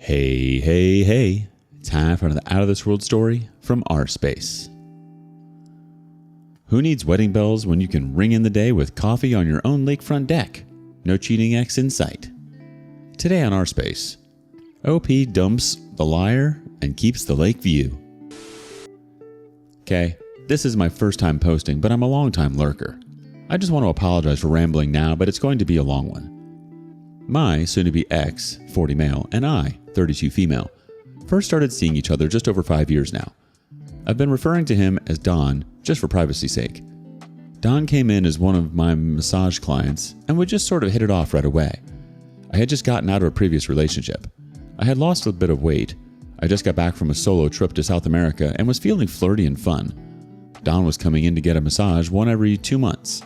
Hey, hey, hey. Time for another Out of This World story from rSpace. Who needs wedding bells when you can ring in the day with coffee on your own lakefront deck? No cheating ex in sight. Today on rSpace, OP dumps the liar and keeps the lake view. Okay, this is my first time posting, but I'm a long-time lurker. I just want to apologize for rambling now, but it's going to be a long one. My soon-to-be ex, 40 male, and I, 32 female, first started seeing each other just over 5 years now. I've been referring to him as Don just for privacy's sake. Don came in as one of my massage clients and we just sort of hit it off right away. I had just gotten out of a previous relationship. I had lost a bit of weight. I just got back from a solo trip to South America and was feeling flirty and fun. Don was coming in to get a massage one every 2 months.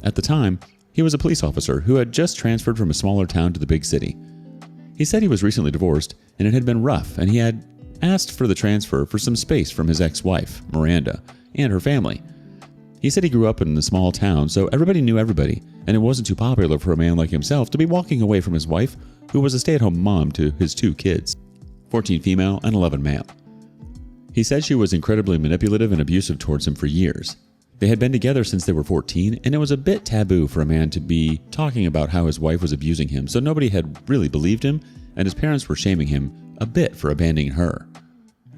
At the time, he was a police officer who had just transferred from a smaller town to the big city. He said he was recently divorced and it had been rough, and he had asked for the transfer for some space from his ex-wife, Miranda, and her family. He said he grew up in a small town, so everybody knew everybody, and it wasn't too popular for a man like himself to be walking away from his wife, who was a stay-at-home mom to his 2 kids, 14 female and 11 male. He said she was incredibly manipulative and abusive towards him for years. They had been together since they were 14, and it was a bit taboo for a man to be talking about how his wife was abusing him, so nobody had really believed him, and his parents were shaming him a bit for abandoning her.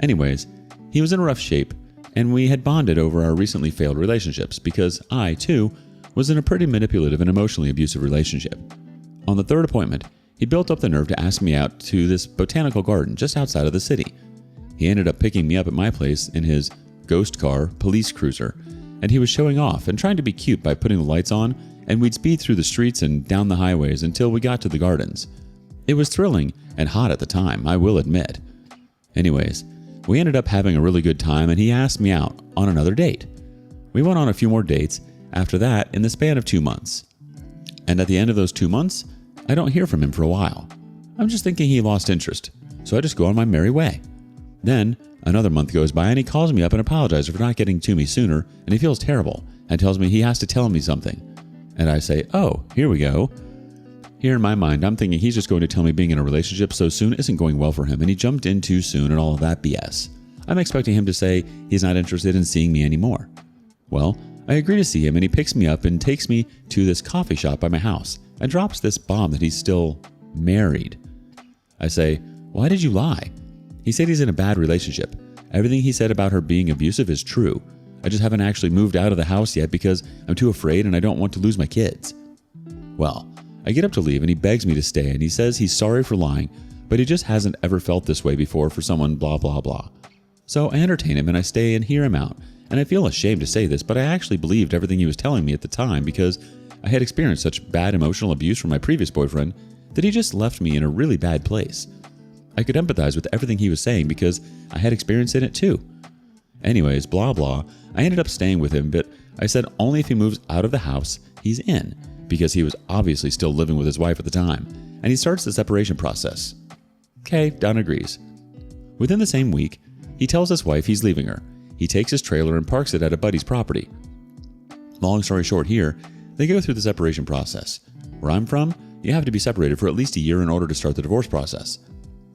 Anyways, he was in rough shape, and we had bonded over our recently failed relationships because I, too, was in a pretty manipulative and emotionally abusive relationship. On the 3rd appointment, he built up the nerve to ask me out to this botanical garden just outside of the city. He ended up picking me up at my place in his ghost car, police cruiser, and he was showing off and trying to be cute by putting the lights on, and we'd speed through the streets and down the highways until we got to the gardens. It was thrilling and hot at the time, I will admit. Anyways, we ended up having a really good time, and he asked me out on another date. We went on a few more dates after that in the span of 2 months. And at the end of those 2 months, I don't hear from him for a while. I'm just thinking he lost interest, so I just go on my merry way. Then, another month goes by and he calls me up and apologizes for not getting to me sooner, and he feels terrible and tells me he has to tell me something. And I say, oh, here we go. Here in my mind, I'm thinking he's just going to tell me being in a relationship so soon isn't going well for him, and he jumped in too soon and all of that BS. I'm expecting him to say he's not interested in seeing me anymore. Well, I agree to see him, and he picks me up and takes me to this coffee shop by my house and drops this bomb that he's still married. I say, why did you lie? He said he's in a bad relationship. Everything he said about her being abusive is true. I just haven't actually moved out of the house yet because I'm too afraid and I don't want to lose my kids. Well, I get up to leave and he begs me to stay, and he says he's sorry for lying, but he just hasn't ever felt this way before for someone blah blah blah. So I entertain him and I stay and hear him out, and I feel ashamed to say this, but I actually believed everything he was telling me at the time because I had experienced such bad emotional abuse from my previous boyfriend that he just left me in a really bad place. I could empathize with everything he was saying because I had experience in it too. Anyways, blah blah, I ended up staying with him, but I said only if he moves out of the house he's in, because he was obviously still living with his wife at the time, and he starts the separation process. Okay, Don agrees. Within the same week, he tells his wife he's leaving her. He takes his trailer and parks it at a buddy's property. Long story short here, they go through the separation process. Where I'm from, you have to be separated for at least a year in order to start the divorce process.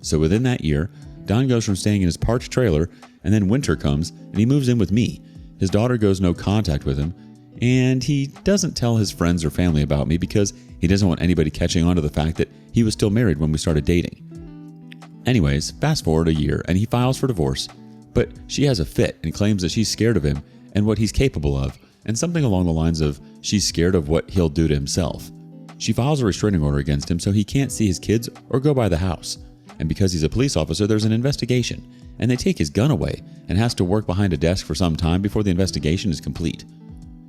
So within that year, Don goes from staying in his parked trailer, and then winter comes and he moves in with me. His daughter goes no contact with him, and he doesn't tell his friends or family about me because he doesn't want anybody catching on to the fact that he was still married when we started dating. Anyways, fast forward a year and he files for divorce, but she has a fit and claims that she's scared of him and what he's capable of, and something along the lines of she's scared of what he'll do to himself. She files a restraining order against him so he can't see his kids or go by the house. And because he's a police officer, there's an investigation, and they take his gun away and has to work behind a desk for some time before the investigation is complete.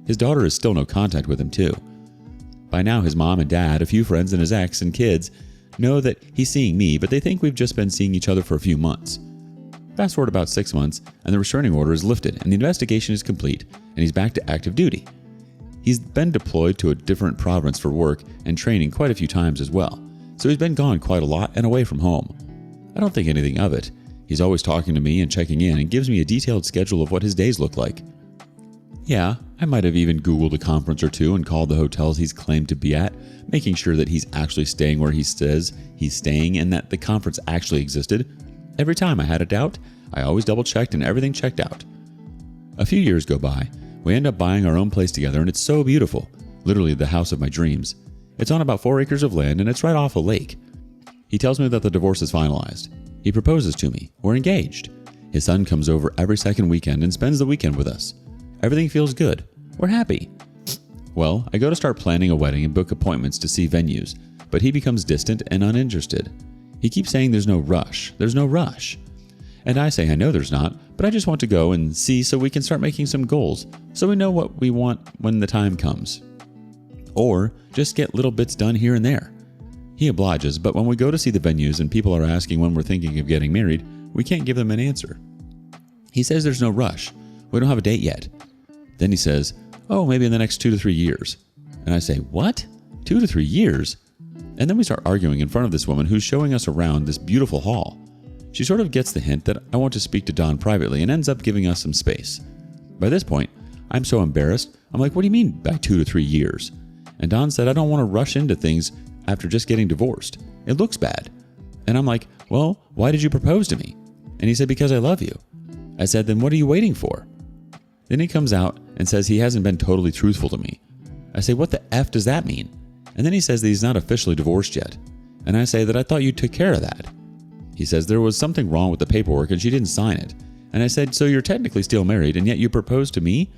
His daughter is still no contact with him too. By now his mom and dad, a few friends, and his ex and kids know that he's seeing me, but they think we've just been seeing each other for a few months. Fast forward about 6 months, and the restraining order is lifted, and the investigation is complete, and he's back to active duty. He's been deployed to a different province for work and training quite a few times as well, so he's been gone quite a lot and away from home. I don't think anything of it. He's always talking to me and checking in and gives me a detailed schedule of what his days look like. Yeah, I might have even Googled a conference or two and called the hotels he's claimed to be at, making sure that he's actually staying where he says he's staying and that the conference actually existed. Every time I had a doubt, I always double-checked and everything checked out. A few years go by. We end up buying our own place together and it's so beautiful. Literally the house of my dreams. It's on about 4 acres of land and it's right off a lake. He tells me that the divorce is finalized. He proposes to me. We're engaged. His son comes over every second weekend and spends the weekend with us. Everything feels good. We're happy. Well, I go to start planning a wedding and book appointments to see venues, but he becomes distant and uninterested. He keeps saying there's no rush. There's no rush. And I say I know there's not, but I just want to go and see so we can start making some goals, so we know what we want when the time comes. Or just get little bits done here and there. He obliges, but when we go to see the venues and people are asking when we're thinking of getting married, we can't give them an answer. He says there's no rush. We don't have a date yet. Then he says, oh, maybe in the next 2 to 3 years. And I say, what? 2 to 3 years? And then we start arguing in front of this woman who's showing us around this beautiful hall. She sort of gets the hint that I want to speak to Don privately and ends up giving us some space. By this point, I'm so embarrassed. I'm like, what do you mean by 2 to 3 years? And Don said, I don't want to rush into things after just getting divorced. It looks bad. And I'm like, well, why did you propose to me? And he said, because I love you. I said, then what are you waiting for? Then he comes out and says he hasn't been totally truthful to me. I say, what the F does that mean? And then he says that he's not officially divorced yet. And I say that I thought you took care of that. He says there was something wrong with the paperwork and she didn't sign it. And I said, so you're technically still married and yet you proposed to me?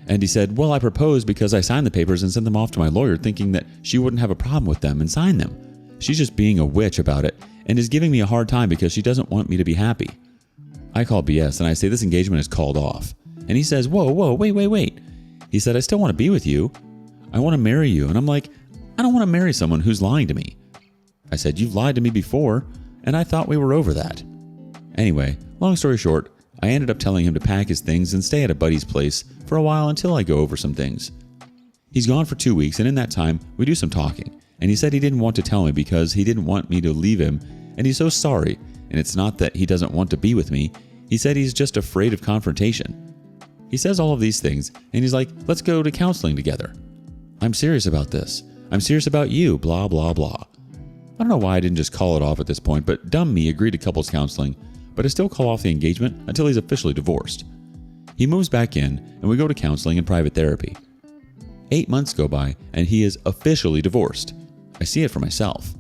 And he said, well, I proposed because I signed the papers and sent them off to my lawyer thinking that she wouldn't have a problem with them and sign them. She's just being a witch about it and is giving me a hard time because she doesn't want me to be happy. I call BS and I say this engagement is called off. And he says, whoa, wait. He said, I still want to be with you. I want to marry you. And I'm like, I don't want to marry someone who's lying to me. I said, you've lied to me before, and I thought we were over that. Anyway, long story short, I ended up telling him to pack his things and stay at a buddy's place for a while until I go over some things. He's gone for 2 weeks, and in that time, we do some talking. And he said he didn't want to tell me because he didn't want me to leave him, and he's so sorry. And it's not that he doesn't want to be with me. He said he's just afraid of confrontation. He says all of these things, and he's like, let's go to counseling together. I'm serious about this. I'm serious about you, blah, blah, blah. I don't know why I didn't just call it off at this point, but dumb me agreed to couples counseling, but I still call off the engagement until he's officially divorced. He moves back in, and we go to counseling and private therapy. 8 months go by, and he is officially divorced. I see it for myself.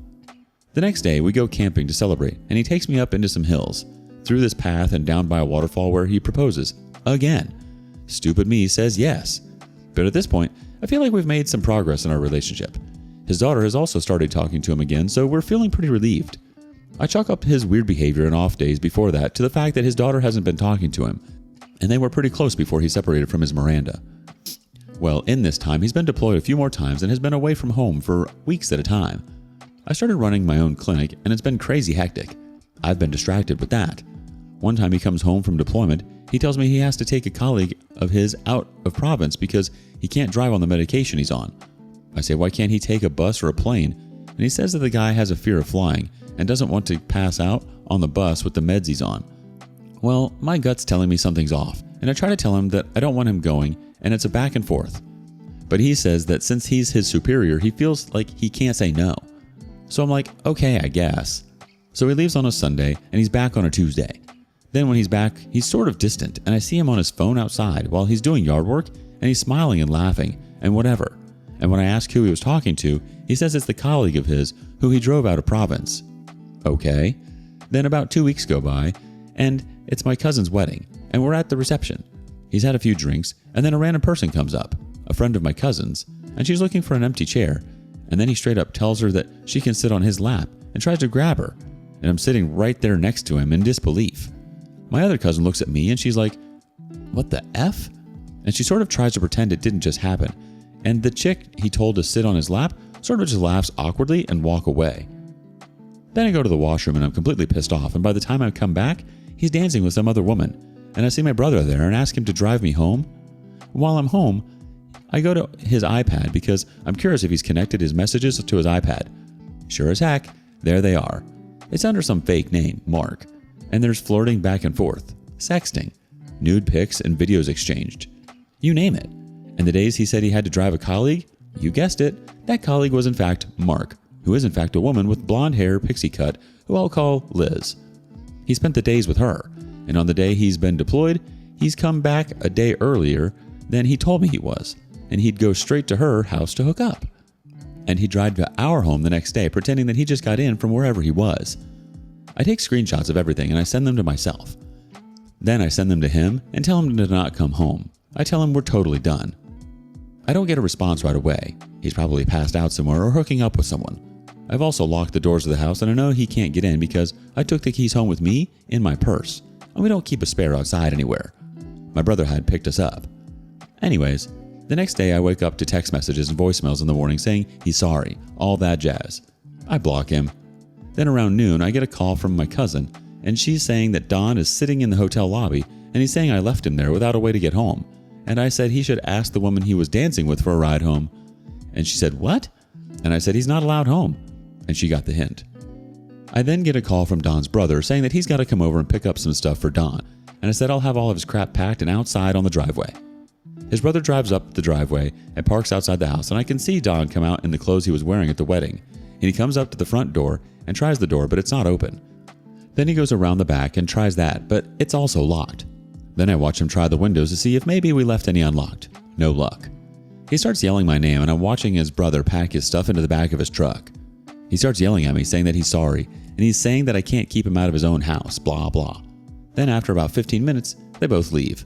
The next day, we go camping to celebrate, and he takes me up into some hills, through this path and down by a waterfall where he proposes. Again. Stupid me says yes. But at this point, I feel like we've made some progress in our relationship. His daughter has also started talking to him again, so we're feeling pretty relieved. I chalk up his weird behavior and off days before that to the fact that his daughter hasn't been talking to him, and they were pretty close before he separated from his Miranda. Well, in this time, he's been deployed a few more times and has been away from home for weeks at a time. I started running my own clinic, and it's been crazy hectic. I've been distracted with that. One time he comes home from deployment, he tells me he has to take a colleague of his out of province because he can't drive on the medication he's on. I say, why can't he take a bus or a plane? And he says that the guy has a fear of flying and doesn't want to pass out on the bus with the meds he's on. Well, my gut's telling me something's off, and I try to tell him that I don't want him going, and it's a back and forth. But he says that since he's his superior, he feels like he can't say no. So I'm like, okay, I guess. So he leaves on a Sunday, and he's back on a Tuesday. Then when he's back, he's sort of distant, and I see him on his phone outside while he's doing yard work, and he's smiling and laughing, and whatever. And when I ask who he was talking to, he says it's the colleague of his who he drove out of province. Okay. Then about 2 weeks go by, and it's my cousin's wedding, and we're at the reception. He's had a few drinks, and then a random person comes up, a friend of my cousin's, and she's looking for an empty chair, and then he straight up tells her that she can sit on his lap and tries to grab her, and I'm sitting right there next to him in disbelief. My other cousin looks at me and she's like, what the F? And she sort of tries to pretend it didn't just happen. And the chick he told to sit on his lap sort of just laughs awkwardly and walk away. Then I go to the washroom and I'm completely pissed off. And by the time I come back, he's dancing with some other woman. And I see my brother there and ask him to drive me home. While I'm home, I go to his iPad because I'm curious if he's connected his messages to his iPad. Sure as heck, there they are. It's under some fake name, Mark. And there's flirting back and forth, sexting, nude pics and videos exchanged. You name it. And the days he said he had to drive a colleague, you guessed it, that colleague was in fact Mark, who is in fact a woman with blonde hair, pixie cut, who I'll call Liz. He spent the days with her, and on the day he's been deployed, he's come back a day earlier than he told me he was, and he'd go straight to her house to hook up. And he'd drive to our home the next day, pretending that he just got in from wherever he was. I take screenshots of everything and I send them to myself. Then I send them to him and tell him to not come home. I tell him we're totally done. I don't get a response right away. He's probably passed out somewhere or hooking up with someone. I've also locked the doors of the house and I know he can't get in because I took the keys home with me in my purse. And we don't keep a spare outside anywhere. My brother had picked us up. Anyways, the next day I wake up to text messages and voicemails in the morning saying he's sorry, all that jazz. I block him. Then around noon I get a call from my cousin and she's saying that Don is sitting in the hotel lobby and he's saying I left him there without a way to get home. And I said he should ask the woman he was dancing with for a ride home. And she said, "What?" And I said he's not allowed home. And she got the hint. I then get a call from Don's brother saying that he's got to come over and pick up some stuff for Don. And I said I'll have all of his crap packed and outside on the driveway. His brother drives up the driveway and parks outside the house, and I can see Don come out in the clothes he was wearing at the wedding. And he comes up to the front door and tries the door, but it's not open. Then he goes around the back and tries that, but it's also locked. Then I watch him try the windows to see if maybe we left any unlocked. No luck. He starts yelling my name, and I'm watching his brother pack his stuff into the back of his truck. He starts yelling at me, saying that he's sorry, and he's saying that I can't keep him out of his own house, blah blah. Then after about 15 minutes, they both leave.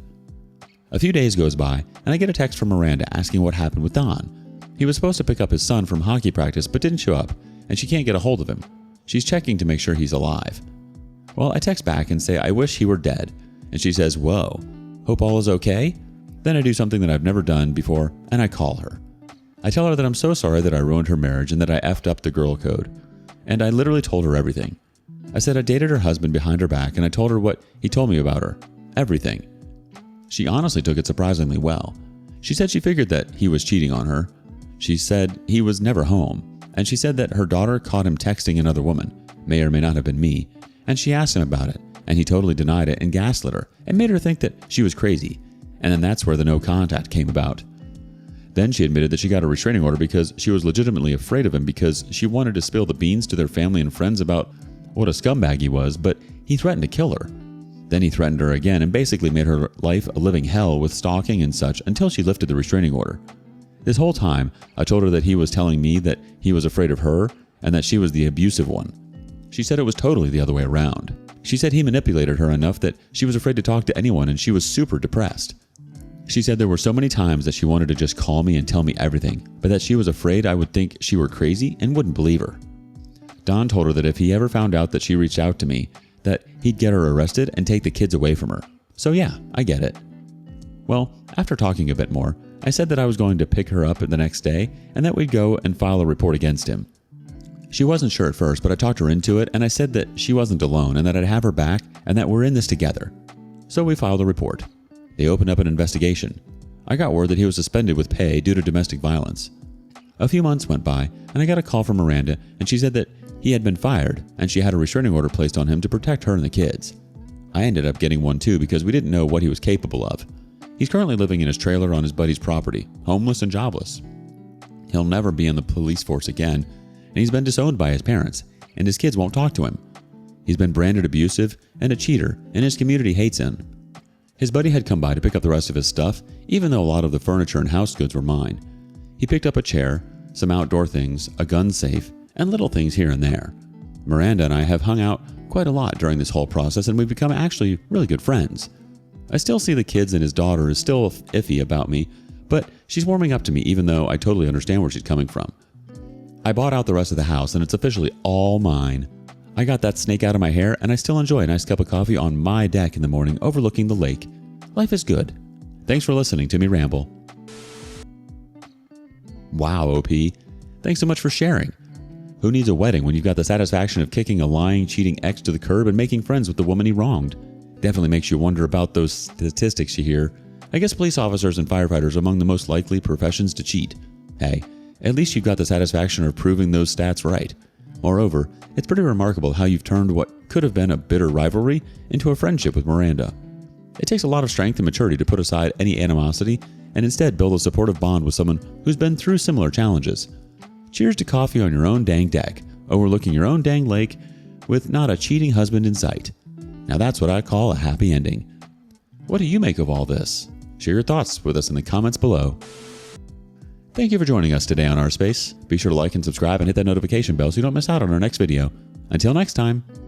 A few days goes by, and I get a text from Miranda asking what happened with Don. He was supposed to pick up his son from hockey practice, but didn't show up, and she can't get a hold of him. She's checking to make sure he's alive. Well, I text back and say I wish he were dead, and she says, "Whoa, hope all is okay?" Then I do something that I've never done before, and I call her. I tell her that I'm so sorry that I ruined her marriage and that I effed up the girl code. And I literally told her everything. I said I dated her husband behind her back, and I told her what he told me about her. Everything. She honestly took it surprisingly well. She said she figured that he was cheating on her. She said he was never home, and she said that her daughter caught him texting another woman, may or may not have been me, and she asked him about it, and he totally denied it and gaslit her and made her think that she was crazy, and then that's where the no contact came about. Then she admitted that she got a restraining order because she was legitimately afraid of him because she wanted to spill the beans to their family and friends about what a scumbag he was, but he threatened to kill her. Then he threatened her again and basically made her life a living hell with stalking and such until she lifted the restraining order. This whole time, I told her that he was telling me that he was afraid of her and that she was the abusive one. She said it was totally the other way around. She said he manipulated her enough that she was afraid to talk to anyone and she was super depressed. She said there were so many times that she wanted to just call me and tell me everything, but that she was afraid I would think she were crazy and wouldn't believe her. Don told her that if he ever found out that she reached out to me, that he'd get her arrested and take the kids away from her. So yeah, I get it. Well, after talking a bit more, I said that I was going to pick her up the next day and that we'd go and file a report against him. She wasn't sure at first, but I talked her into it and I said that she wasn't alone and that I'd have her back and that we're in this together. So we filed a report. They opened up an investigation. I got word that he was suspended with pay due to domestic violence. A few months went by and I got a call from Miranda and she said that he had been fired and she had a restraining order placed on him to protect her and the kids. I ended up getting one too because we didn't know what he was capable of. He's currently living in his trailer on his buddy's property, homeless and jobless. He'll never be in the police force again, and he's been disowned by his parents, and his kids won't talk to him. He's been branded abusive and a cheater, and his community hates him. His buddy had come by to pick up the rest of his stuff, even though a lot of the furniture and house goods were mine. He picked up a chair, some outdoor things, a gun safe, and little things here and there. Miranda and I have hung out quite a lot during this whole process, and we've become actually really good friends. I still see the kids and his daughter is still iffy about me, but she's warming up to me even though I totally understand where she's coming from. I bought out the rest of the house and it's officially all mine. I got that snake out of my hair and I still enjoy a nice cup of coffee on my deck in the morning overlooking the lake. Life is good. Thanks for listening to me ramble. Wow, OP. Thanks so much for sharing. Who needs a wedding when you've got the satisfaction of kicking a lying, cheating ex to the curb and making friends with the woman he wronged? Definitely makes you wonder about those statistics you hear. I guess police officers and firefighters are among the most likely professions to cheat. Hey, at least you've got the satisfaction of proving those stats right. Moreover, it's pretty remarkable how you've turned what could have been a bitter rivalry into a friendship with Miranda. It takes a lot of strength and maturity to put aside any animosity and instead build a supportive bond with someone who's been through similar challenges. Cheers to coffee on your own dang deck, overlooking your own dang lake with not a cheating husband in sight. Now that's what I call a happy ending. What do you make of all this? Share your thoughts with us in the comments below. Thank you for joining us today on rSpace. Be sure to like and subscribe and hit that notification bell so you don't miss out on our next video. Until next time.